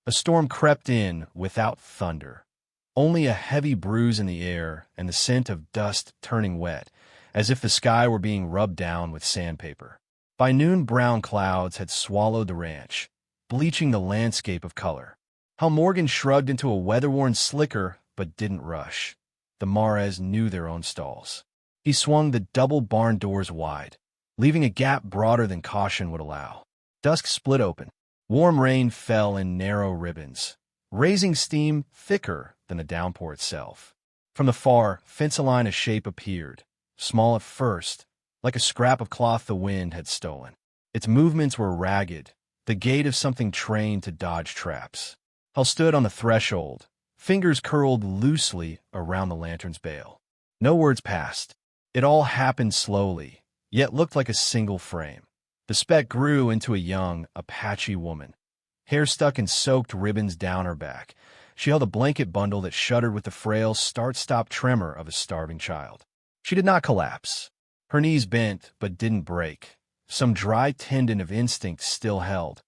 A storm crept in without thunder. Only a heavy bruise in the air and the scent of dust turning wet, as if the sky were being rubbed down with sandpaper. By noon, brown clouds had swallowed the ranch, bleaching the landscape of color. Hal Morgan shrugged into a weather-worn slicker, but didn't rush. The Mares knew their own stalls. He swung the double barn doors wide, leaving a gap broader than caution would allow. Dusk split open. Warm rain fell in narrow ribbons, raising steam thicker than the downpour itself. From the far, fence-a-line a shape appeared, small at first, like a scrap of cloth the wind had stolen. Its movements were ragged, the gait of something trained to dodge traps. Hal stood on the threshold, fingers curled loosely around the lantern's bail. No words passed. It all happened slowly, yet looked like a single frame. The speck grew into a young Apache woman. Hair stuck in soaked ribbons down her back. She held a blanket bundle that shuddered with the frail start-stop tremor of a starving child. She did not collapse. Her knees bent, but didn't break. Some dry tendon of instinct still held,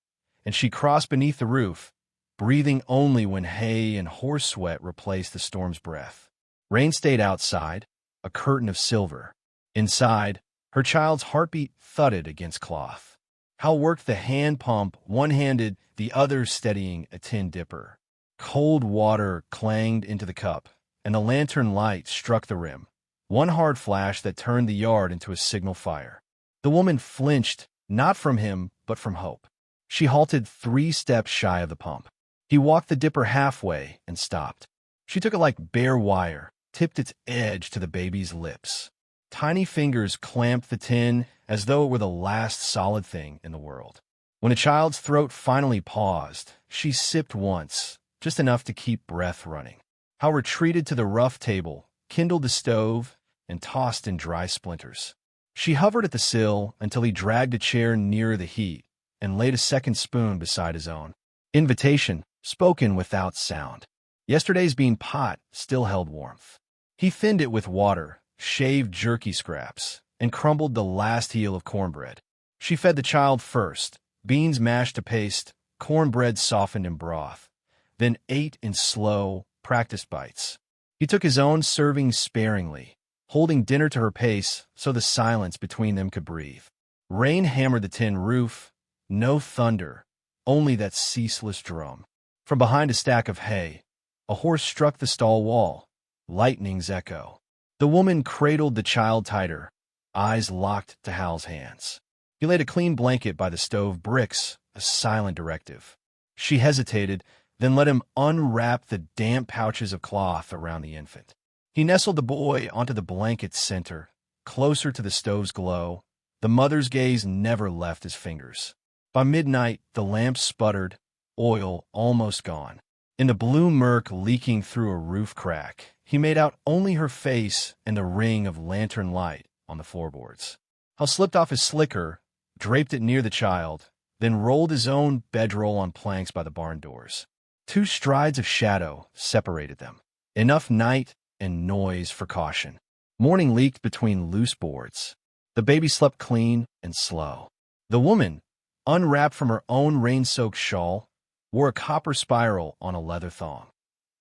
and she crossed beneath the roof, breathing only when hay and horse sweat replaced the storm's breath. Rain stayed outside, a curtain of silver. Inside, her child's heartbeat thudded against cloth. Hal worked the hand pump, one-handed, the other steadying a tin dipper. Cold water clanged into the cup, and the lantern light struck the rim. One hard flash that turned the yard into a signal fire. The woman flinched, not from him, but from hope. She halted 3 steps shy of the pump. He walked the dipper halfway and stopped. She took it like bare wire, tipped its edge to the baby's lips. Tiny fingers clamped the tin as though it were the last solid thing in the world. When a child's throat finally paused, she sipped once, just enough to keep breath running. Hal retreated to the rough table, kindled the stove, and tossed in dry splinters. She hovered at the sill until he dragged a chair nearer the heat and laid a second spoon beside his own. Invitation, spoken without sound. Yesterday's bean pot still held warmth. He thinned it with water, shaved jerky scraps, and crumbled the last heel of cornbread. She fed the child first, beans mashed to paste, cornbread softened in broth, then ate in slow, practiced bites. He took his own serving sparingly, holding dinner to her pace so the silence between them could breathe. Rain hammered the tin roof, no thunder, only that ceaseless drum. From behind a stack of hay, a horse struck the stall wall, lightning's echo. The woman cradled the child tighter, eyes locked to Hal's hands. He laid a clean blanket by the stove bricks, a silent directive. She hesitated, then let him unwrap the damp pouches of cloth around the infant. He nestled the boy onto the blanket's center, closer to the stove's glow. The mother's gaze never left his fingers. By midnight, the lamp sputtered, oil almost gone. In the blue murk leaking through a roof crack, he made out only her face and the ring of lantern light on the floorboards. Hal slipped off his slicker, draped it near the child, then rolled his own bedroll on planks by the barn doors. 2 strides of shadow separated them. Enough night and noise for caution. Morning leaked between loose boards. The baby slept clean and slow. The woman, unwrapped from her own rain-soaked shawl, wore a copper spiral on a leather thong,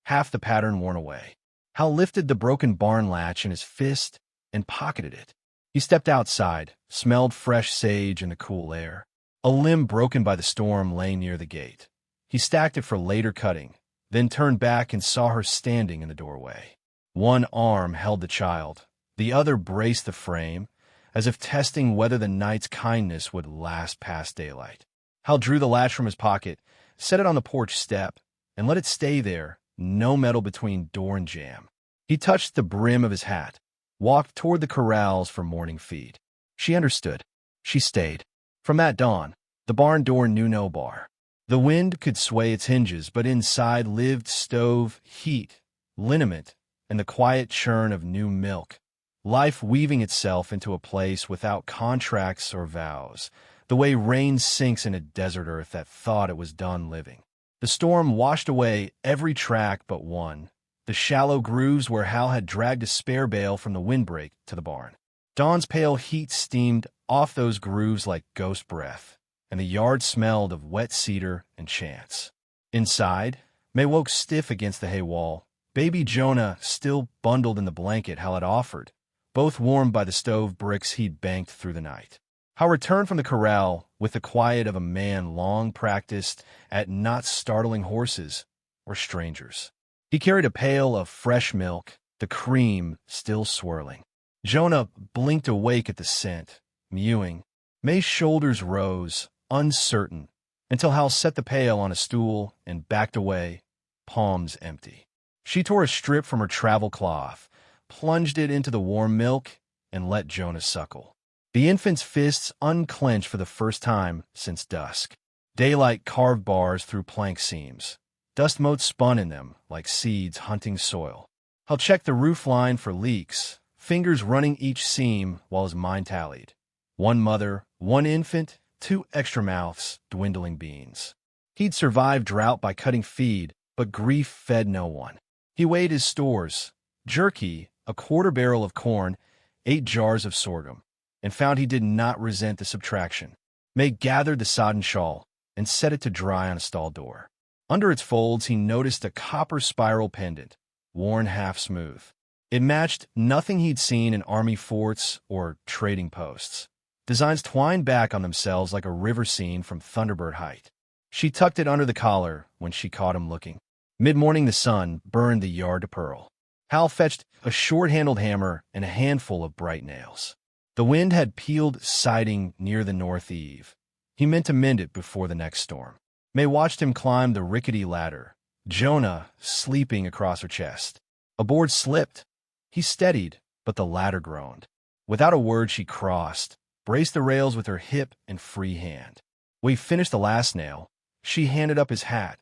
half the pattern worn away. Hal lifted the broken barn latch in his fist and pocketed it. He stepped outside, smelled fresh sage in the cool air. A limb broken by the storm lay near the gate. He stacked it for later cutting, then turned back and saw her standing in the doorway. One arm held the child, the other braced the frame, as if testing whether the night's kindness would last past daylight. Hal drew the latch from his pocket, set it on the porch step, and let it stay there, no metal between door and jamb. He touched the brim of his hat, walked toward the corrals for morning feed. She understood. She stayed. From that dawn, the barn door knew no bar. The wind could sway its hinges, but inside lived stove, heat, liniment, and the quiet churn of new milk. Life weaving itself into a place without contracts or vows, the way rain sinks in a desert earth that thought it was done living. The storm washed away every track but one, the shallow grooves where Hal had dragged a spare bale from the windbreak to the barn. Dawn's pale heat steamed off those grooves like ghost breath, and the yard smelled of wet cedar and chance. Inside, May woke stiff against the hay wall, baby Jonah still bundled in the blanket Hal had offered, both warmed by the stove bricks he'd banked through the night. Hal returned from the corral with the quiet of a man long practiced at not startling horses or strangers. He carried a pail of fresh milk, the cream still swirling. Jonah blinked awake at the scent, mewing. May's shoulders rose, uncertain, until Hal set the pail on a stool and backed away, palms empty. She tore a strip from her travel cloth, plunged it into the warm milk, and let Jonah suckle. The infant's fists unclenched for the first time since dusk. Daylight carved bars through plank seams. Dust motes spun in them like seeds hunting soil. Hal checked the roof line for leaks, fingers running each seam while his mind tallied. One mother, one infant, 2 extra mouths, dwindling beans. He'd survived drought by cutting feed, but grief fed no one. He weighed his stores: jerky, a quarter barrel of corn, 8 jars of sorghum, and found he did not resent the subtraction. May gathered the sodden shawl and set it to dry on a stall door. Under its folds, he noticed a copper spiral pendant, worn half smooth. It matched nothing he'd seen in army forts or trading posts. Designs twined back on themselves like a river scene from Thunderbird Height. She tucked it under the collar when she caught him looking. Mid-morning, the sun burned the yard to pearl. Hal fetched a short-handled hammer and a handful of bright nails. The wind had peeled siding near the north eave. He meant to mend it before the next storm. May watched him climb the rickety ladder, Jonah sleeping across her chest. A board slipped. He steadied, but the ladder groaned. Without a word, she crossed, braced the rails with her hip and free hand. When he finished the last nail, she handed up his hat.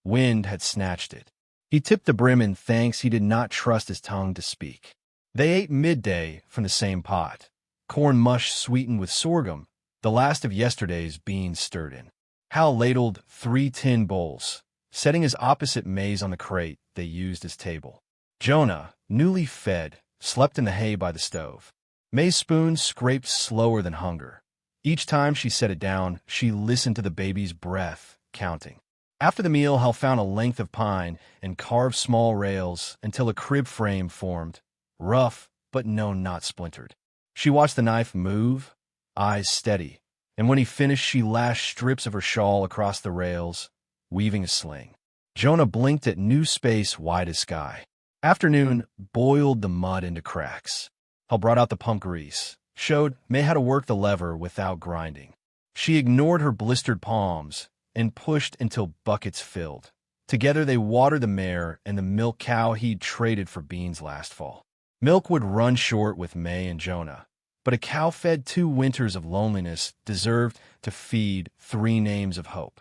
Wind had snatched it. He tipped the brim in thanks. He did not trust his tongue to speak. They ate midday from the same pot, corn mush sweetened with sorghum, the last of yesterday's beans stirred in. Hal ladled 3 tin bowls, setting his opposite May's on the crate they used as table. Jonah, newly fed, slept in the hay by the stove. May's spoon scraped slower than hunger. Each time she set it down, she listened to the baby's breath, counting. After the meal, Hal found a length of pine and carved small rails until a crib frame formed, rough but no, not splintered. She watched the knife move, eyes steady, and when he finished, she lashed strips of her shawl across the rails, weaving a sling. Jonah blinked at new space wide as sky. Afternoon boiled the mud into cracks. Hal brought out the pump grease, showed May how to work the lever without grinding. She ignored her blistered palms and pushed until buckets filled. Together they watered the mare and the milk cow he'd traded for beans last fall. Milk would run short with May and Jonah, but a cow fed 2 winters of loneliness deserved to feed 3 names of hope.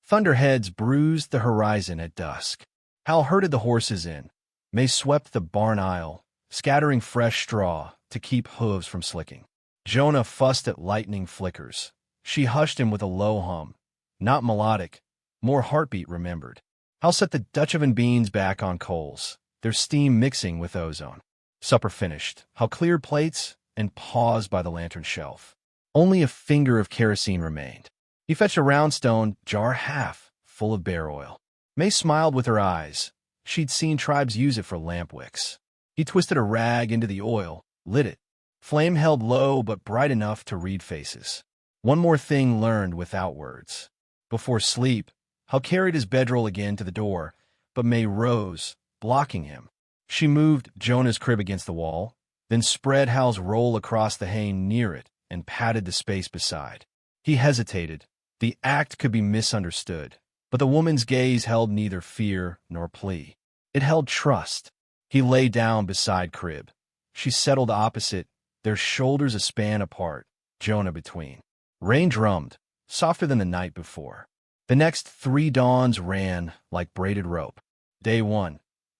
Thunderheads bruised the horizon at dusk. Hal herded the horses in. May swept the barn aisle, scattering fresh straw to keep hooves from slicking. Jonah fussed at lightning flickers. She hushed him with a low hum, not melodic, more heartbeat remembered. Hal set the Dutch oven beans back on coals, their steam mixing with ozone. Supper finished. Hal cleared plates and paused by the lantern shelf. Only a finger of kerosene remained. He fetched a round stone jar half full of bear oil. May smiled with her eyes. She'd seen tribes use it for lamp wicks. He twisted a rag into the oil, lit it. Flame held low but bright enough to read faces. One more thing learned without words. Before sleep, Hal carried his bedroll again to the door, but May rose, blocking him. She moved Jonah's crib against the wall, then spread Hal's roll across the hay near it and patted the space beside. He hesitated. The act could be misunderstood, but the woman's gaze held neither fear nor plea. It held trust. He lay down beside crib. She settled opposite, their shoulders a span apart, Jonah between. Rain drummed, softer than the night before. The next 3 dawns ran like braided rope. Day 1.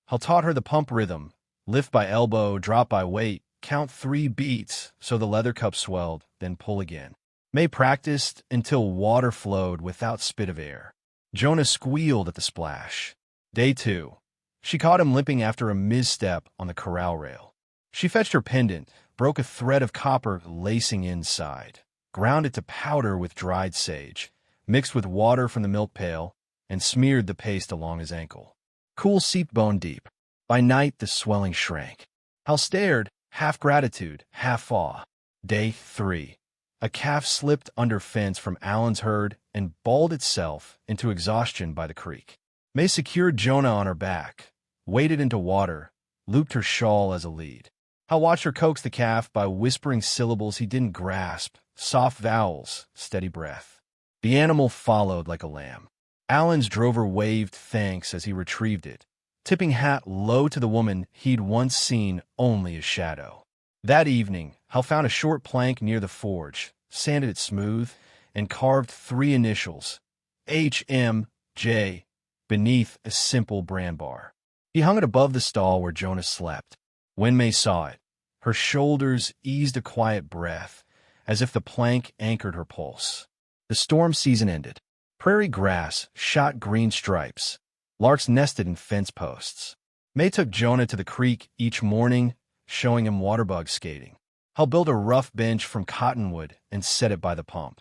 Hal taught her the pump rhythm, lift by elbow, drop by weight, count 3 beats so the leather cup swelled, then pull again. May practiced until water flowed without spit of air. Jonah squealed at the splash. Day 2. She caught him limping after a misstep on the corral rail. She fetched her pendant, broke a thread of copper lacing inside, ground it to powder with dried sage, mixed with water from the milk pail, and smeared the paste along his ankle. Cool seeped bone deep. By night the swelling shrank. Hal stared, half gratitude, half awe. Day 3. A calf slipped under fence from Alan's herd and bawled itself into exhaustion by the creek. May secured Jonah on her back, waded into water, looped her shawl as a lead. Hal watched her coax the calf by whispering syllables he didn't grasp, soft vowels, steady breath. The animal followed like a lamb. Alan's drover waved thanks as he retrieved it, tipping hat low to the woman he'd once seen only a shadow. That evening, Hal found a short plank near the forge, sanded it smooth, and carved 3 initials, H.M.J., beneath a simple brand bar. He hung it above the stall where Jonah slept. When May saw it, her shoulders eased a quiet breath, as if the plank anchored her pulse. The storm season ended. Prairie grass shot green stripes. Larks nested in fence posts. May took Jonah to the creek each morning, showing him waterbug skating. Hal built a rough bench from cottonwood and set it by the pump.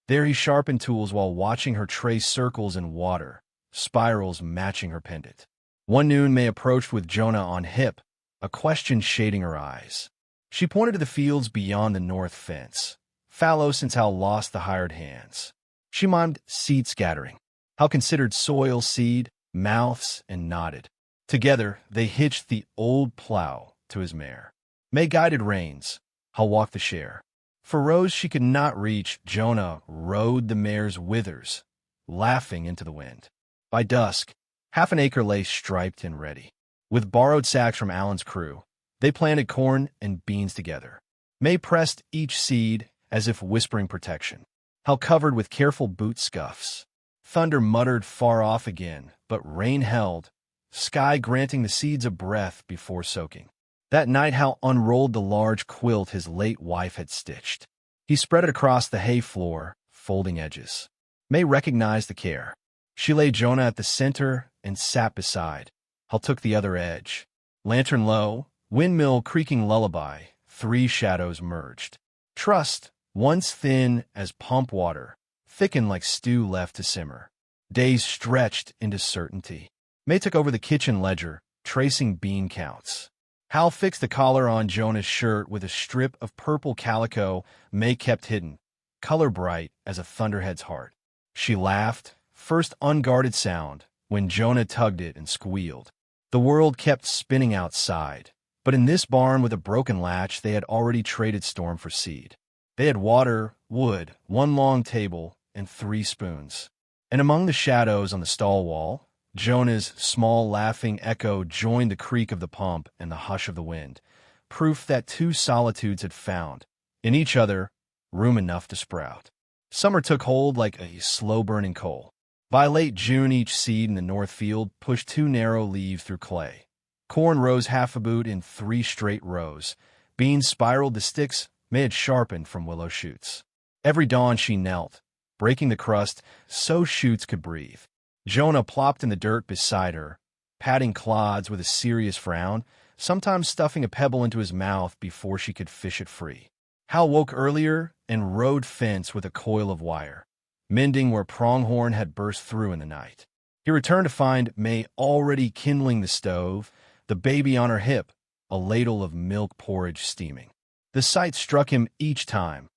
There he sharpened tools while watching her trace circles in water, spirals matching her pendant. One noon May approached with Jonah on hip, a question shading her eyes. She pointed to the fields beyond the north fence, fallow since Hal lost the hired hands. She mimed seed scattering. Hal considered soil, seed, mouths, and nodded. Together, they hitched the old plow to his mare. May guided reins. Hal walked the share. For rows she could not reach, Jonah rode the mare's withers, laughing into the wind. By dusk, half an acre lay striped and ready. With borrowed sacks from Alan's crew, they planted corn and beans together. May pressed each seed as if whispering protection. Hal covered with careful boot scuffs. Thunder muttered far off again, but rain held, sky granting the seeds a breath before soaking. That night Hal unrolled the large quilt his late wife had stitched. He spread it across the hay floor, folding edges. May recognized the care. She laid Jonah at the center and sat beside. Hal took the other edge. Lantern low, windmill creaking lullaby, 3 shadows merged. Trust, once thin as pump water, thickened like stew left to simmer. Days stretched into certainty. May took over the kitchen ledger, tracing bean counts. Hal fixed the collar on Jonah's shirt with a strip of purple calico May kept hidden, color bright as a thunderhead's heart. She laughed, first unguarded sound, when Jonah tugged it and squealed. The world kept spinning outside, but in this barn with a broken latch they had already traded storm for seed. They had water, wood, 1 long table, and 3 spoons. And among the shadows on the stall wall, Jonah's small laughing echo joined the creak of the pump and the hush of the wind, proof that 2 solitudes had found, in each other, room enough to sprout. Summer took hold like a slow-burning coal. By late June each seed in the north field pushed 2 narrow leaves through clay. Corn rose half a boot in 3 straight rows. Beans spiraled the sticks May had sharpened from willow shoots. Every dawn she knelt, breaking the crust so shoots could breathe. Jonah plopped in the dirt beside her, patting clods with a serious frown, sometimes stuffing a pebble into his mouth before she could fish it free. Hal woke earlier and rode fence with a coil of wire, mending where pronghorn had burst through in the night. He returned to find May already kindling the stove, the baby on her hip, a ladle of milk porridge steaming. The sight struck him each time.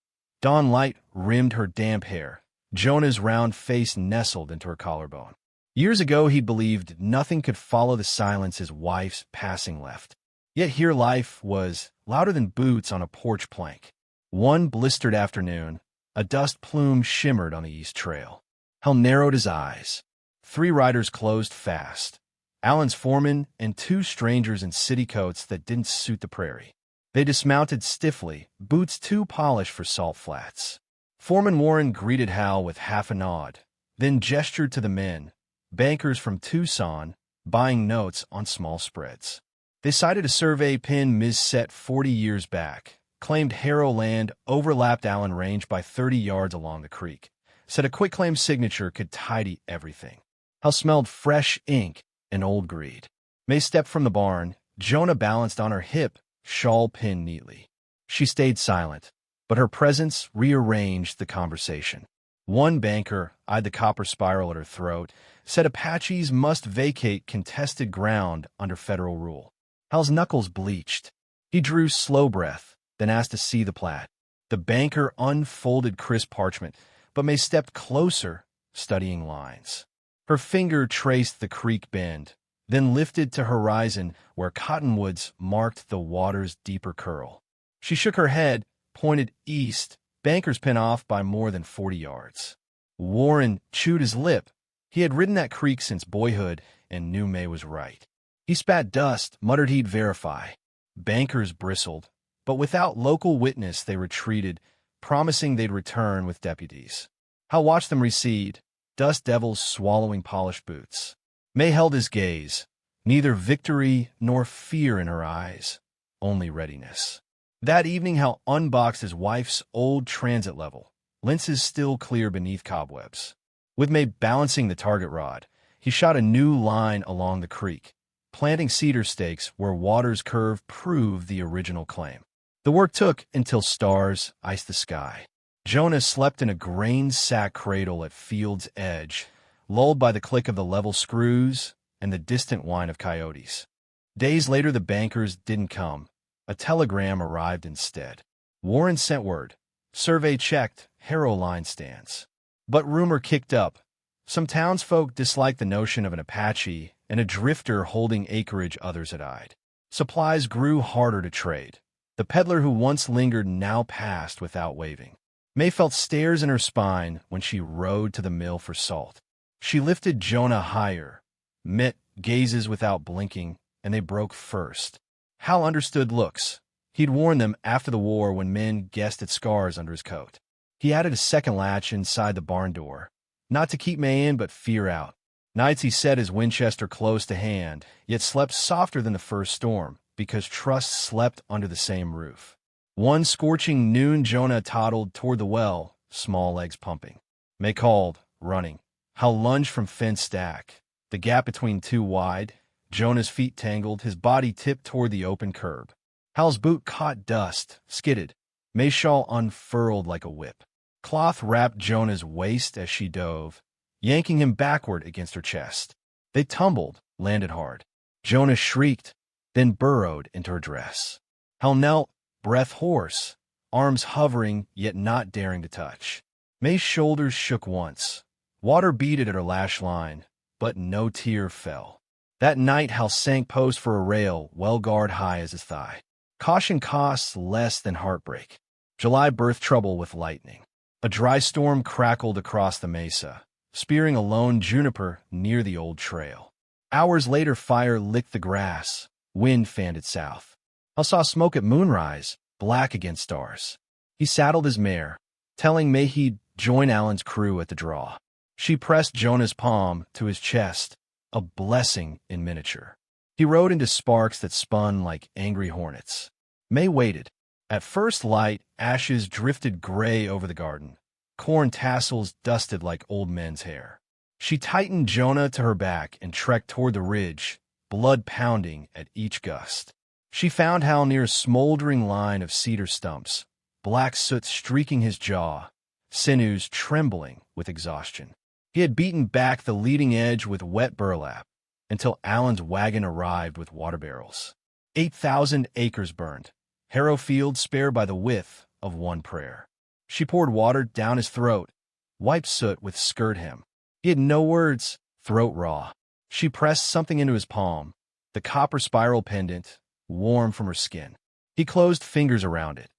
Dawn light rimmed her damp hair. Jonah's round face nestled into her collarbone. Years ago he'd believed nothing could follow the silence his wife's passing left. Yet here life was louder than boots on a porch plank. One blistered afternoon, a dust plume shimmered on the east trail. Hal narrowed his eyes. 3 riders closed fast. Alan's foreman and 2 strangers in city coats that didn't suit the prairie. They dismounted stiffly, boots too polished for salt flats. Foreman Warren greeted Hal with half a nod, then gestured to the men, bankers from Tucson, buying notes on small spreads. They cited a survey pin mis-set 40 years back, claimed Harrow land overlapped Allen Range by 30 yards along the creek, said a quitclaim signature could tidy everything. Hal smelled fresh ink and old greed. May stepped from the barn, Jonah balanced on her hip, shawl pinned neatly. She stayed silent, but her presence rearranged the conversation. One banker eyed the copper spiral at her throat, said Apaches must vacate contested ground under federal rule. Hal's knuckles bleached. He drew slow breath, then asked to see the plat. The banker unfolded crisp parchment, but May stepped closer, studying lines. Her finger traced the creek bend, then lifted to horizon where cottonwoods marked the water's deeper curl. She shook her head, pointed east, banker's pin off by more than 40 yards. Warren chewed his lip. He had ridden that creek since boyhood and knew May was right. He spat dust, muttered he'd verify. Bankers bristled, but without local witness they retreated, promising they'd return with deputies. Hal watched them recede, dust devils swallowing polished boots. May held his gaze, neither victory nor fear in her eyes, only readiness. That evening Hal unboxed his wife's old transit level, lenses still clear beneath cobwebs. With May balancing the target rod, he shot a new line along the creek, planting cedar stakes where water's curve proved the original claim. The work took until stars iced the sky. Jonah slept in a grain sack cradle at field's edge, lulled by the click of the level screws and the distant whine of coyotes. Days later the bankers didn't come. A telegram arrived instead. Warren sent word. Survey checked, Harrow line stands. But rumor kicked up. Some townsfolk disliked the notion of an Apache and a drifter holding acreage others had eyed. Supplies grew harder to trade. The peddler who once lingered now passed without waving. May felt stares in her spine when she rode to the mill for salt. She lifted Jonah higher, met gazes without blinking, and they broke first. Hal understood looks. He'd worn them after the war when men guessed at scars under his coat. He added a second latch inside the barn door, not to keep May in but fear out. Nights he set his Winchester close to hand, yet slept softer than the first storm, because trust slept under the same roof. One scorching noon Jonah toddled toward the well, small legs pumping. May called, running. Hal lunged from fence stack. The gap between two wide. Jonah's feet tangled, his body tipped toward the open curb. Hal's boot caught dust, skidded. May's shawl unfurled like a whip. Cloth wrapped Jonah's waist as she dove, yanking him backward against her chest. They tumbled, landed hard. Jonah shrieked, then burrowed into her dress. Hal knelt, breath hoarse, arms hovering yet not daring to touch. May's shoulders shook once. Water beaded at her lash line, but no tear fell. That night Hal sank post for a rail well guard high as his thigh. Caution costs less than heartbreak. July birthed trouble with lightning. A dry storm crackled across the mesa, spearing a lone juniper near the old trail. Hours later fire licked the grass. Wind fanned it south. Hal saw smoke at moonrise, black against stars. He saddled his mare, telling May he'd join Alan's crew at the draw. She pressed Jonah's palm to his chest, a blessing in miniature. He rode into sparks that spun like angry hornets. May waited. At first light, ashes drifted gray over the garden. Corn tassels dusted like old men's hair. She tightened Jonah to her back and trekked toward the ridge, blood pounding at each gust. She found Hal near a smoldering line of cedar stumps, black soot streaking his jaw, sinews trembling with exhaustion. He had beaten back the leading edge with wet burlap until Alan's wagon arrived with water barrels. 8,000 acres burned, Harrow field spared by the width of one prayer. She poured water down his throat, wiped soot with skirt hem. He had no words, throat raw. She pressed something into his palm, the copper spiral pendant, warm from her skin. He closed fingers around it.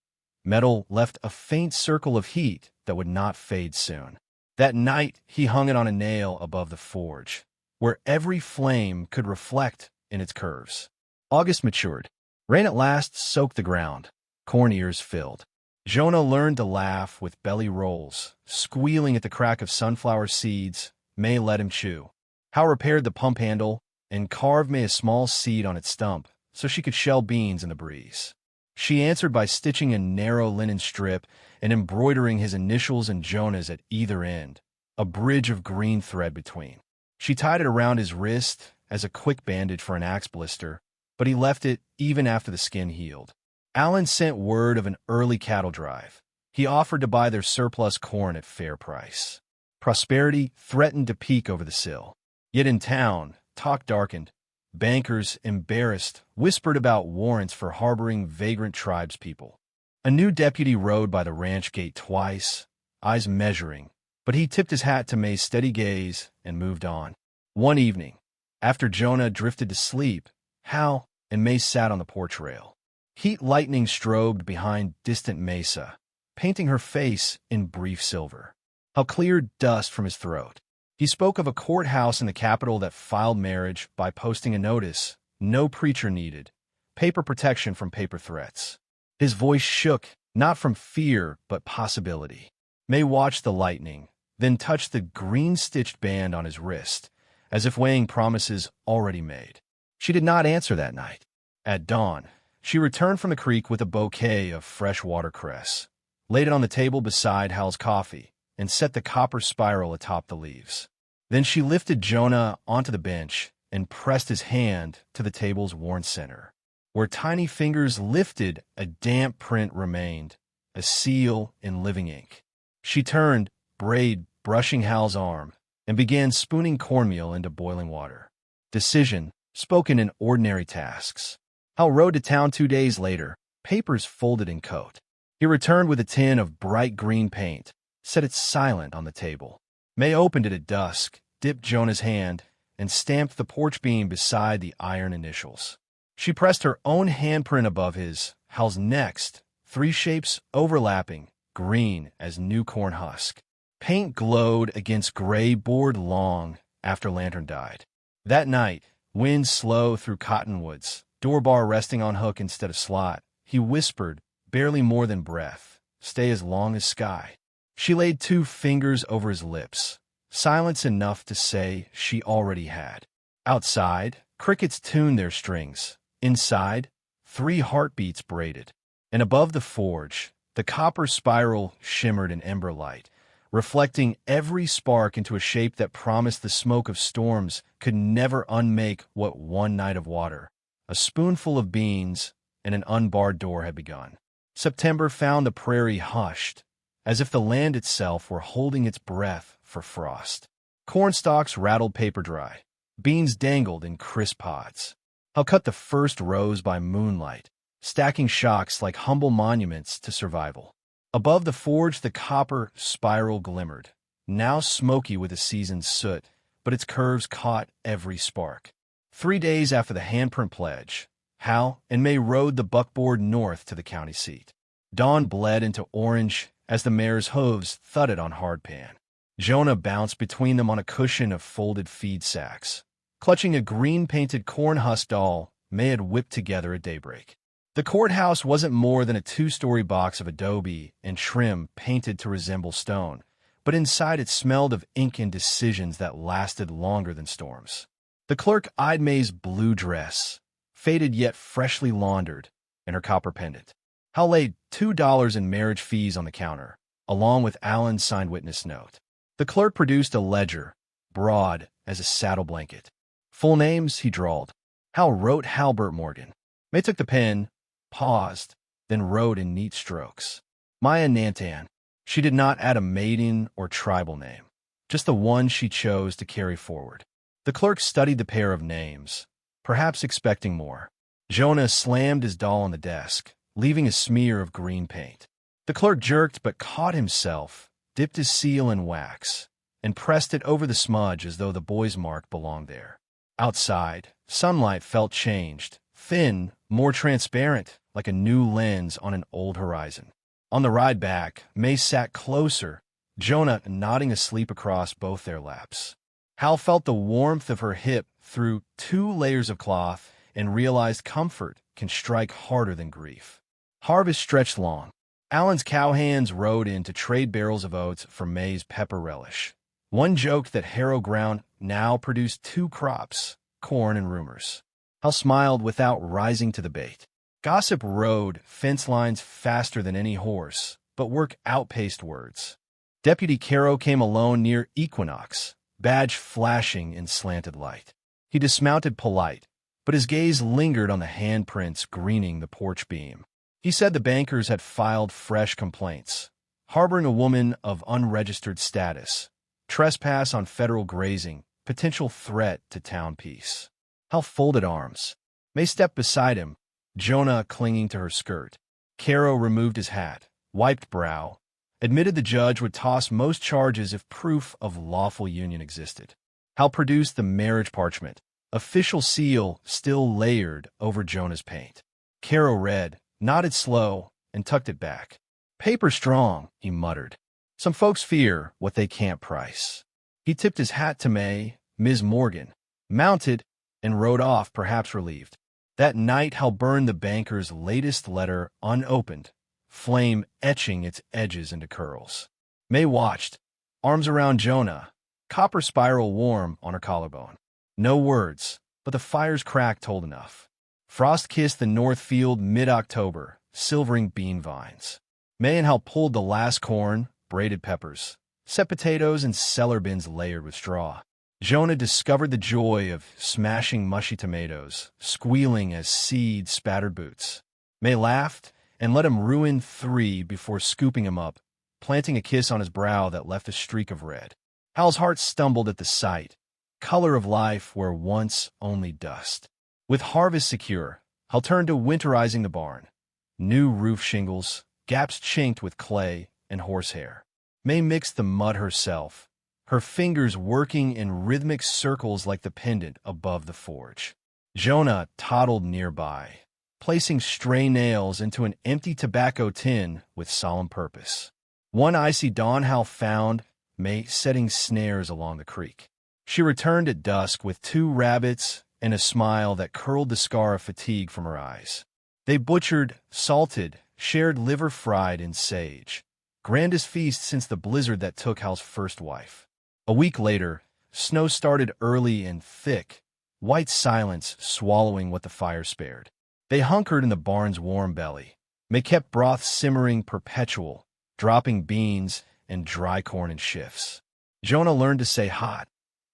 Metal left a faint circle of heat that would not fade soon. That night, he hung it on a nail above the forge, where every flame could reflect in its curves. August matured. Rain at last soaked the ground. Corn ears filled. Jonah learned to laugh with belly rolls, squealing at the crack of sunflower seeds. May let him chew. Hal repaired the pump handle and carved May a small seed on its stump so she could shell beans in the breeze. She answered by stitching a narrow linen strip and embroidering his initials and Jonah's at either end, a bridge of green thread between. She tied it around his wrist as a quick bandage for an axe blister, but he left it even after the skin healed. Alan sent word of an early cattle drive. He offered to buy their surplus corn at fair price. Prosperity threatened to peak over the sill. Yet in town, talk darkened. Bankers, embarrassed, whispered about warrants for harboring vagrant tribespeople. A new deputy rode by the ranch gate twice, eyes measuring, but he tipped his hat to May's steady gaze and moved on. One evening, after Jonah drifted to sleep, Hal and May sat on the porch rail. Heat lightning strobed behind distant mesa, painting her face in brief silver. Hal cleared dust from his throat. He spoke of a courthouse in the capital that filed marriage by posting a notice, "No preacher needed, paper protection from paper threats." His voice shook, not from fear, but possibility. May watched the lightning, then touched the green-stitched band on his wrist, as if weighing promises already made. She did not answer that night. At dawn, she returned from the creek with a bouquet of fresh watercress, laid it on the table beside Hal's coffee, and set the copper spiral atop the leaves. Then she lifted Jonah onto the bench and pressed his hand to the table's worn center. Where tiny fingers lifted, a damp print remained, a seal in living ink. She turned, braid brushing Hal's arm, and began spooning cornmeal into boiling water. Decision, spoken in ordinary tasks. Hal rode to town 2 days later, papers folded in coat. He returned with a tin of bright green paint, set it silent on the table. May opened it at dusk, dipped Jonah's hand, and stamped the porch beam beside the iron initials. She pressed her own handprint above his, Hal's next, 3 shapes overlapping, green as new corn husk. Paint glowed against gray board long after lantern died. That night, wind slow through cottonwoods, door bar resting on hook instead of slot, he whispered, barely more than breath, "Stay as long as sky." She laid 2 fingers over his lips, silence enough to say she already had. Outside, crickets tuned their strings. Inside, 3 heartbeats braided. And above the forge, the copper spiral shimmered in ember light, reflecting every spark into a shape that promised the smoke of storms could never unmake what one night of water, a spoonful of beans, and an unbarred door had begun. September found the prairie hushed, as if the land itself were holding its breath for frost. Corn stalks rattled paper dry. Beans dangled in crisp pods. Hal cut the first rows by moonlight, stacking shocks like humble monuments to survival. Above the forge, the copper spiral glimmered, now smoky with the season's soot, but its curves caught every spark. 3 days after the handprint pledge, Hal and May rode the buckboard north to the county seat. Dawn bled into orange as the mare's hooves thudded on hardpan. Jonah bounced between them on a cushion of folded feed sacks. Clutching a green-painted corn husk doll May had whipped together at daybreak. The courthouse wasn't more than a 2-story box of adobe and trim painted to resemble stone, but inside it smelled of ink and decisions that lasted longer than storms. The clerk eyed May's blue dress, faded yet freshly laundered, and her copper pendant. Hal laid $2 in marriage fees on the counter, along with Allen's signed witness note. The clerk produced a ledger, broad as a saddle blanket. Full names, he drawled. Hal wrote Halbert Morgan. May took the pen, paused, then wrote in neat strokes. Maya Nantan. She did not add a maiden or tribal name, just the one she chose to carry forward. The clerk studied the pair of names, perhaps expecting more. Jonah slammed his doll on the desk, leaving a smear of green paint. The clerk jerked but caught himself, dipped his seal in wax, and pressed it over the smudge as though the boy's mark belonged there. Outside, sunlight felt changed, thin, more transparent, like a new lens on an old horizon. On the ride back, May sat closer, Jonah nodding asleep across both their laps. Hal felt the warmth of her hip through 2 layers of cloth and realized comfort can strike harder than grief. Harvest stretched long. Allen's cowhands rode in to trade barrels of oats for May's pepper relish. One joked that Harrow ground now produced 2 crops, corn and rumors. Hal smiled without rising to the bait. Gossip rode fence lines faster than any horse, but work outpaced words. Deputy Caro came alone near Equinox, badge flashing in slanted light. He dismounted polite, but his gaze lingered on the handprints greening the porch beam. He said the bankers had filed fresh complaints, harboring a woman of unregistered status, trespass on federal grazing, potential threat to town peace. Hal folded arms. May stepped beside him, Jonah clinging to her skirt. Caro removed his hat, wiped brow, admitted the judge would toss most charges if proof of lawful union existed. Hal produced the marriage parchment, official seal still layered over Jonah's paint. Caro read, nodded slow, and tucked it back. Paper strong, he muttered. Some folks fear what they can't price. He tipped his hat to May, Ms. Morgan, mounted, and rode off, perhaps relieved. That night Hal burned the banker's latest letter unopened, flame etching its edges into curls. May watched, arms around Jonah, copper spiral warm on her collarbone. No words, but the fire's crack told enough. Frost kissed the north field mid-October, silvering bean vines. May and Hal pulled the last corn, braided peppers, set potatoes and cellar bins layered with straw. Jonah discovered the joy of smashing mushy tomatoes, squealing as seed spattered boots. May laughed and let him ruin 3 before scooping him up, planting a kiss on his brow that left a streak of red. Hal's heart stumbled at the sight, color of life where once only dust. With harvest secure, Hal turned to winterizing the barn. New roof shingles, gaps chinked with clay and horsehair. May mixed the mud herself, her fingers working in rhythmic circles like the pendant above the forge. Jonah toddled nearby, placing stray nails into an empty tobacco tin with solemn purpose. One icy dawn Hal found May setting snares along the creek. She returned at dusk with 2 rabbits and a smile that curled the scar of fatigue from her eyes. They butchered, salted, shared liver fried in sage. Grandest feast since the blizzard that took Hal's first wife. A week later, snow started early and thick, white silence swallowing what the fire spared. They hunkered in the barn's warm belly. May kept broth simmering perpetual, dropping beans and dry corn in shifts. Jonah learned to say hot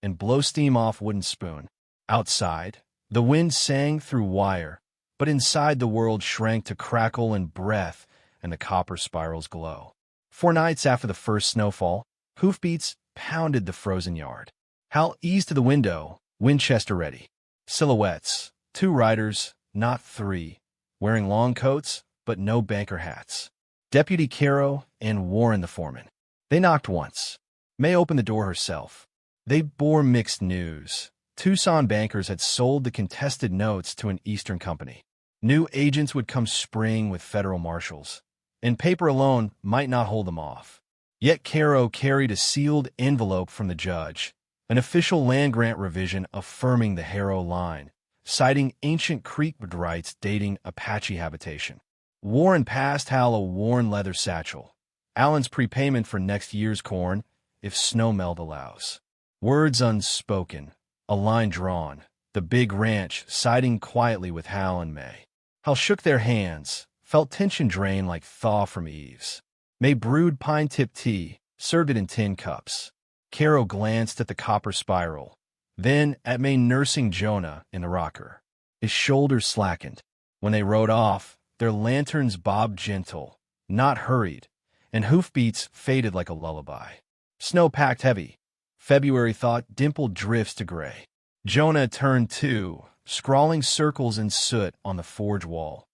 and blow steam off wooden spoon. Outside, the wind sang through wire, but inside the world shrank to crackle and breath and the copper spiral's glow. 4 nights after the first snowfall, hoofbeats pounded the frozen yard. Hal eased to the window, Winchester ready. Silhouettes, 2 riders, not 3, wearing long coats, but no banker hats. Deputy Caro and Warren the foreman. They knocked once. May opened the door herself. They bore mixed news. Tucson bankers had sold the contested notes to an Eastern company. New agents would come spring with federal marshals, and paper alone might not hold them off. Yet Caro carried a sealed envelope from the judge, an official land grant revision affirming the Harrow line, citing ancient Creek rights dating Apache habitation. Warren passed Hal a worn leather satchel, Allen's prepayment for next year's corn, if snow melt allows. Words unspoken, a line drawn, the big ranch siding quietly with Hal and May. Hal shook their hands, felt tension drain like thaw from eaves. May brewed pine-tip tea, served it in tin cups. Caro glanced at the copper spiral, then at May nursing Jonah in the rocker. His shoulders slackened. When they rode off, their lanterns bobbed gentle, not hurried, and hoofbeats faded like a lullaby. Snow packed heavy. February thought dimpled drifts to gray. Jonah turned too, scrawling circles in soot on the forge wall,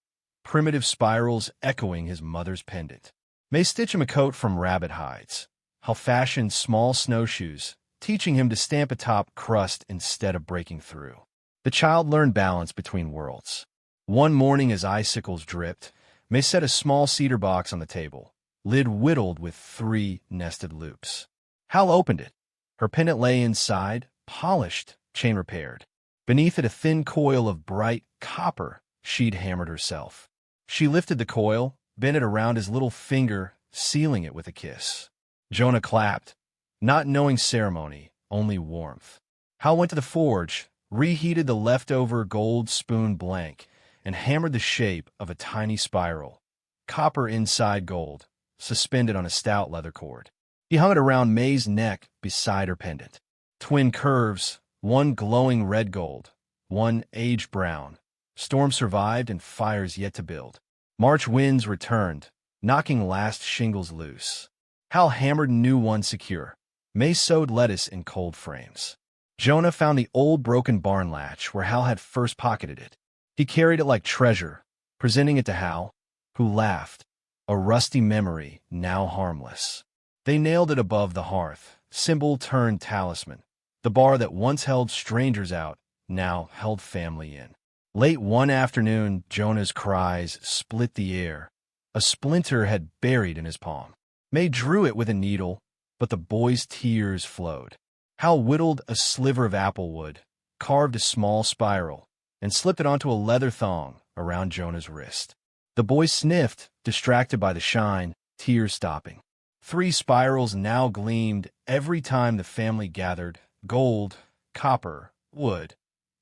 primitive spirals echoing his mother's pendant. May stitch him a coat from rabbit hides. Hal fashioned small snowshoes, teaching him to stamp atop crust instead of breaking through. The child learned balance between worlds. One morning as icicles dripped, May set a small cedar box on the table, lid whittled with 3 nested loops. Hal opened it. Her pendant lay inside, polished, chain repaired. Beneath it a thin coil of bright copper she'd hammered herself. She lifted the coil, bent it around his little finger, sealing it with a kiss. Jonah clapped, not knowing ceremony, only warmth. Hal went to the forge, reheated the leftover gold spoon blank, and hammered the shape of a tiny spiral, copper inside gold, suspended on a stout leather cord. He hung it around May's neck beside her pendant. Twin curves, one glowing red gold, one aged brown. Storm survived and fires yet to build. March winds returned, knocking last shingles loose. Hal hammered new one secure. May sewed lettuce in cold frames. Jonah found the old broken barn latch where Hal had first pocketed it. He carried it like treasure, presenting it to Hal, who laughed, a rusty memory now harmless. They nailed it above the hearth, symbol turned talisman. The bar that once held strangers out now held family in. Late one afternoon, Jonah's cries split the air. A splinter had buried in his palm. May drew it with a needle, but the boy's tears flowed. Hal whittled a sliver of apple wood, carved a small spiral, and slipped it onto a leather thong around Jonah's wrist. The boy sniffed, distracted by the shine, tears stopping. 3 spirals now gleamed every time the family gathered, gold, copper, wood,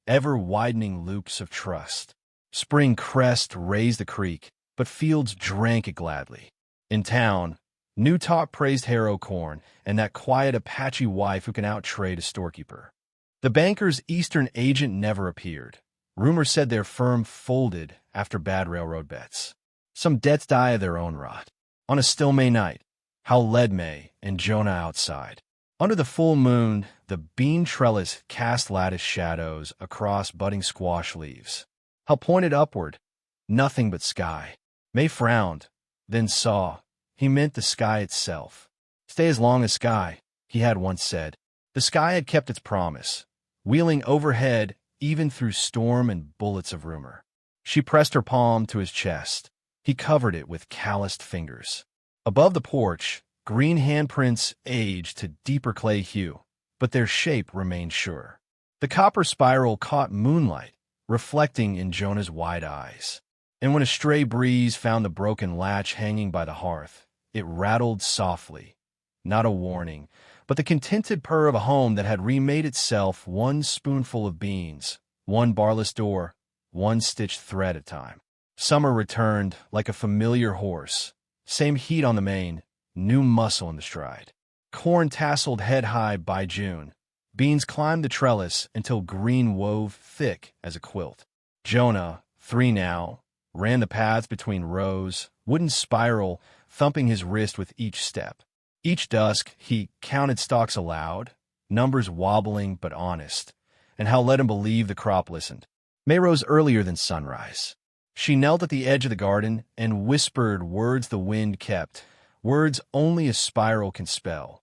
ever-widening loops of trust. Spring crest raised the creek, but fields drank it gladly. In town, new talk praised Harrow corn and that quiet Apache wife who can outtrade a storekeeper. The banker's eastern agent never appeared. Rumor said their firm folded after bad railroad bets. Some debts die of their own rot. On a still May night, Hal led May and Jonah outside. Under the full moon, the bean trellis cast lattice shadows across budding squash leaves. Hal pointed upward. Nothing but sky. May frowned, then saw. He meant the sky itself. Stay as long as sky, he had once said. The sky had kept its promise, wheeling overhead even through storm and bullets of rumor. She pressed her palm to his chest. He covered it with calloused fingers. Above the porch, green handprints aged to deeper clay hue, but their shape remained sure. The copper spiral caught moonlight, reflecting in Jonah's wide eyes. And when a stray breeze found the broken latch hanging by the hearth, it rattled softly, not a warning, but the contented purr of a home that had remade itself one spoonful of beans, one barless door, one stitched thread at a time. Summer returned like a familiar horse, same heat on the mane, new muscle in the stride. Corn tasseled head-high by June. Beans climbed the trellis until green wove thick as a quilt. Jonah, 3 now, ran the paths between rows, wooden spiral thumping his wrist with each step. Each dusk, he counted stalks aloud, numbers wobbling but honest, and Hal let him believe the crop listened. May rose earlier than sunrise. She knelt at the edge of the garden and whispered words the wind kept, words only a spiral can spell.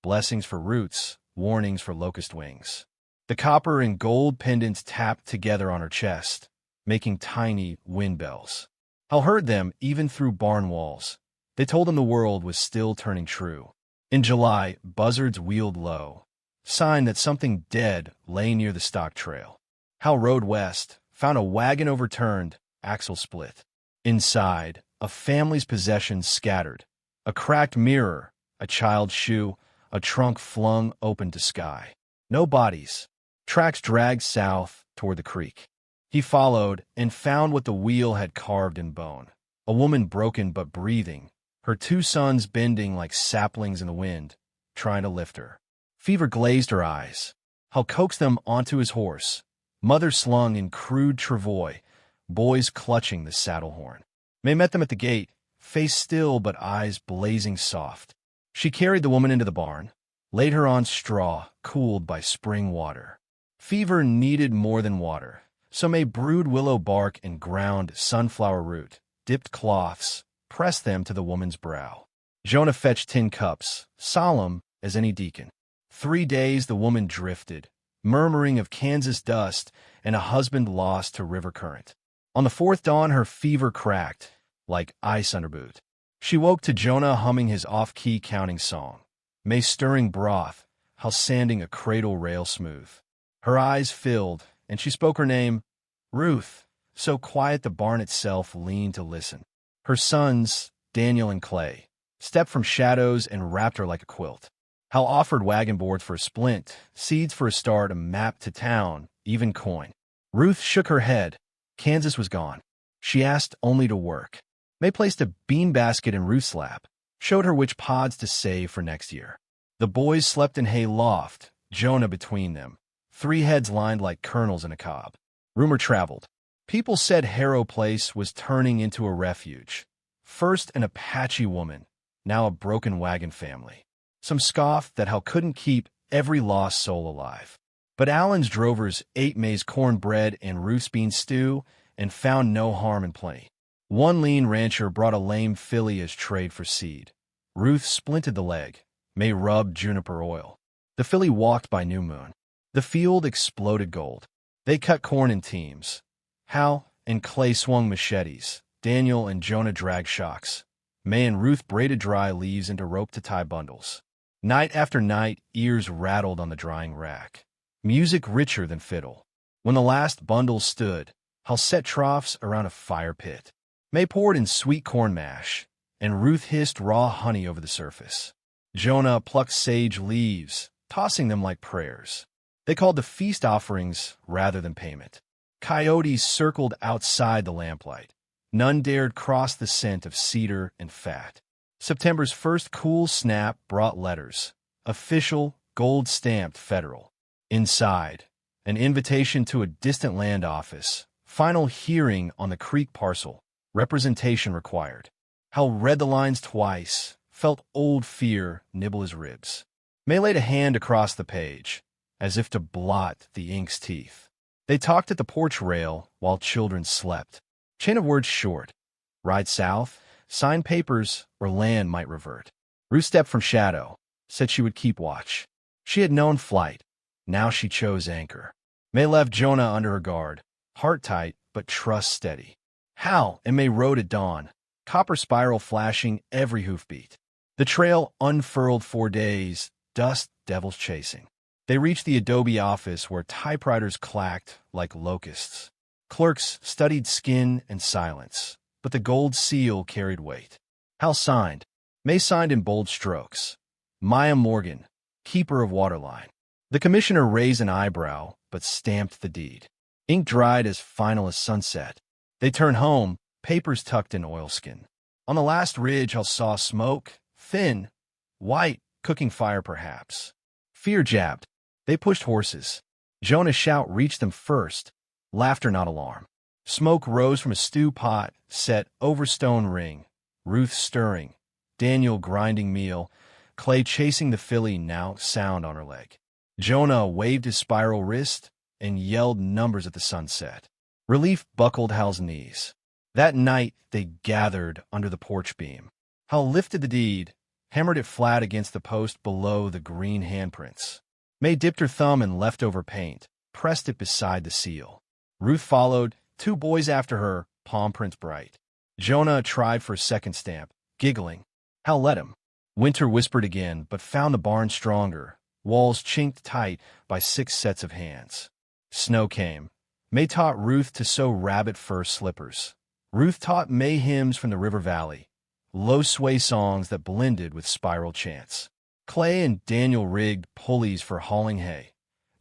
Blessings for roots, warnings for locust wings. The copper and gold pendants tapped together on her chest, making tiny wind bells. Hal heard them even through barn walls. They told him the world was still turning true. In July, buzzards wheeled low, sign that something dead lay near the stock trail. Hal rode west, found a wagon overturned, axle split. Inside, a family's possessions scattered. A cracked mirror, a child's shoe, a trunk flung open to sky. No bodies. Tracks dragged south toward the creek. He followed and found what the wheel had carved in bone. A woman broken but breathing, her 2 sons bending like saplings in the wind, trying to lift her. Fever glazed her eyes. Hal coaxed them onto his horse. Mother slung in crude travois, boys clutching the saddle horn. May met them at the gate, face still but eyes blazing soft. She carried the woman into the barn, laid her on straw cooled by spring water. Fever needed more than water, so May brewed willow bark and ground sunflower root, dipped cloths, pressed them to the woman's brow. Jonah fetched 10 cups, solemn as any deacon. 3 days the woman drifted, murmuring of Kansas dust and a husband lost to river current. On the 4th dawn her fever cracked, like ice under boot. She woke to Jonah humming his off-key counting song, May stirring broth, how sanding a cradle rail smooth. Her eyes filled, and she spoke her name, Ruth, so quiet the barn itself leaned to listen. Her sons, Daniel and Clay, stepped from shadows and wrapped her like a quilt. Hal offered wagon boards for a splint, seeds for a start, a map to town, even coin. Ruth shook her head. Kansas was gone. She asked only to work. May placed a bean basket in Ruth's lap, showed her which pods to save for next year. The boys slept in hay loft, Jonah between them, 3 heads lined like kernels in a cob. Rumor traveled. People said Harrow Place was turning into a refuge. First an Apache woman, now a broken wagon family. Some scoffed that Hal couldn't keep every lost soul alive. But Allen's drovers ate May's cornbread and Ruth's bean stew and found no harm in plenty. One lean rancher brought a lame filly as trade for seed. Ruth splinted the leg. May rubbed juniper oil. The filly walked by new moon. The field exploded gold. They cut corn in teams. Hal and Clay swung machetes. Daniel and Jonah dragged shocks. May and Ruth braided dry leaves into rope to tie bundles. Night after night, ears rattled on the drying rack. Music richer than fiddle. When the last bundle stood, Hal set troughs around a fire pit. May poured in sweet corn mash, and Ruth hissed raw honey over the surface. Jonah plucked sage leaves, tossing them like prayers. They called the feast offerings rather than payment. Coyotes circled outside the lamplight. None dared cross the scent of cedar and fat. September's first cool snap brought letters. Official, gold-stamped federal. Inside, an invitation to a distant land office. Final hearing on the creek parcel. Representation required. Hal read the lines twice, felt old fear nibble his ribs. May laid a hand across the page, as if to blot the ink's teeth. They talked at the porch rail while children slept. Chain of words short. Ride south, sign papers, or land might revert. Ruth stepped from shadow, said she would keep watch. She had known flight. Now she chose anchor. May left Jonah under her guard, heart tight but trust steady. Hal and May rode at dawn, copper spiral flashing every hoofbeat. The trail unfurled for days, dust devils chasing. They reached the adobe office where typewriters clacked like locusts. Clerks studied skin and silence, but the gold seal carried weight. Hal signed. May signed in bold strokes. Maya Morgan, keeper of waterline. The commissioner raised an eyebrow, but stamped the deed. Ink dried as final as sunset. They turned home, papers tucked in oilskin. On the last ridge Hal saw smoke, thin, white, cooking fire perhaps. Fear jabbed. They pushed horses. Jonah's shout reached them first. Laughter, not alarm. Smoke rose from a stew pot set over stone ring. Ruth stirring. Daniel grinding meal. Clay chasing the filly, now sound on her leg. Jonah waved his spiral wrist and yelled numbers at the sunset. Relief buckled Hal's knees. That night they gathered under the porch beam. Hal lifted the deed, hammered it flat against the post below the green handprints. May dipped her thumb in leftover paint, pressed it beside the seal. Ruth followed, 2 boys after her, palm prints bright. Jonah tried for a second stamp, giggling. Hal let him. Winter whispered again, but found the barn stronger, walls chinked tight by 6 sets of hands. Snow came. May taught Ruth to sew rabbit fur slippers. Ruth taught May hymns from the river valley, low sway songs that blended with spiral chants. Clay and Daniel rigged pulleys for hauling hay.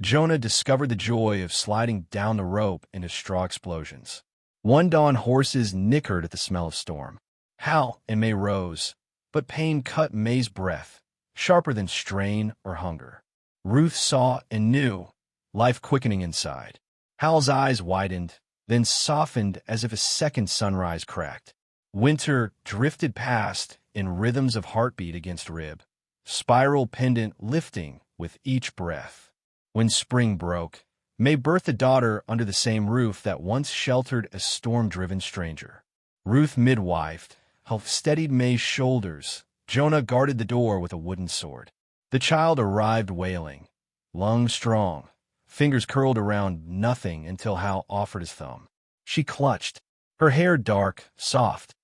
Jonah discovered the joy of sliding down the rope into straw explosions. One dawn horses nickered at the smell of storm. Hal and May rose, but pain cut May's breath, sharper than strain or hunger. Ruth saw and knew, life quickening inside. Hal's eyes widened, then softened as if a second sunrise cracked. Winter drifted past in rhythms of heartbeat against rib, spiral pendant lifting with each breath. When spring broke, May birthed a daughter under the same roof that once sheltered a storm-driven stranger. Ruth midwifed, Hal steadied May's shoulders. Jonah guarded the door with a wooden sword. The child arrived wailing, lungs strong, fingers curled around nothing until Hal offered his thumb. She clutched, her hair dark, soft.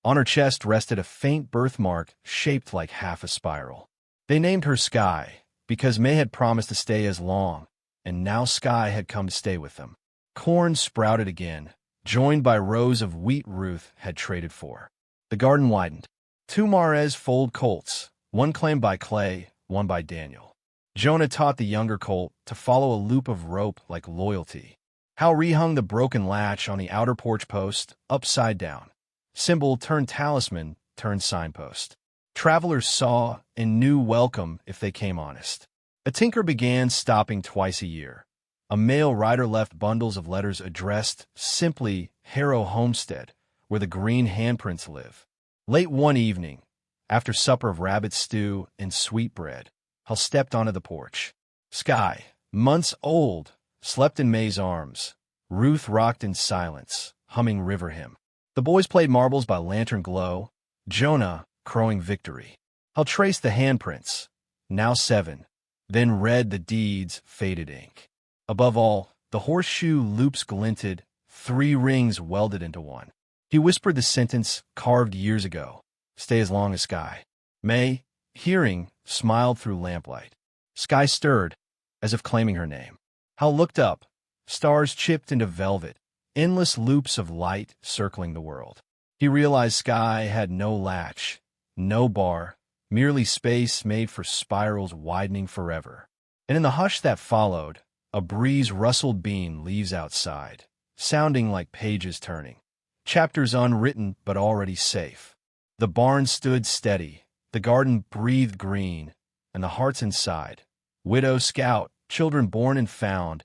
On her chest rested a faint birthmark shaped like half a spiral. They named her Sky, because May had promised to stay as long, and now Sky had come to stay with them. Corn sprouted again, joined by rows of wheat Ruth had traded for. The garden widened. 2 Mares foaled colts, one claimed by Clay, one by Daniel. Jonah taught the younger colt to follow a loop of rope like loyalty. Hal rehung the broken latch on the outer porch post, upside down. Symbol turned talisman, turned signpost. Travelers saw and knew welcome if they came honest. A tinker began stopping twice a year. A male rider left bundles of letters addressed simply Harrow Homestead, where the green handprints live. Late one evening, after supper of rabbit stew and sweetbread, Hal stepped onto the porch. Sky, Months old, slept in May's arms. Ruth rocked in silence, humming River Hymn. The boys played marbles by lantern glow, Jonah crowing victory. I'll trace the handprints, now 7, then read the deed's faded ink. Above all, the horseshoe loops glinted, 3 rings welded into one. He whispered the sentence carved years ago, stay as long as Sky. May, hearing, smiled through lamplight. Sky stirred, as if claiming her name. Hal looked up, stars chipped into velvet, endless loops of light circling the world. He realized Sky had no latch, no bar, merely space made for spirals widening forever. And in the hush that followed, a breeze rustled bean leaves outside, sounding like pages turning. Chapters unwritten but already safe. The barn stood steady, the garden breathed green, and the hearts inside, widow, scout, children born and found,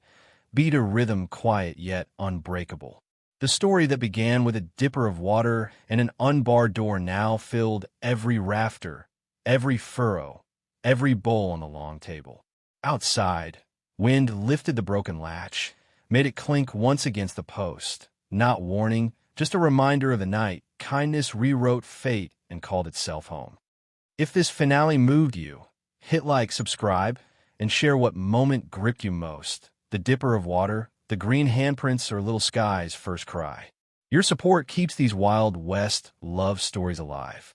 beat a rhythm quiet yet unbreakable. The story that began with a dipper of water and an unbarred door now filled every rafter, every furrow, every bowl on the long table. Outside, wind lifted the broken latch, made it clink once against the post. Not warning, just a reminder of the night, kindness rewrote fate and called itself home. If this finale moved you, hit like, subscribe, and share what moment gripped you most. The dipper of water, the green handprints, or little Sky's first cry. Your support keeps these Wild West love stories alive.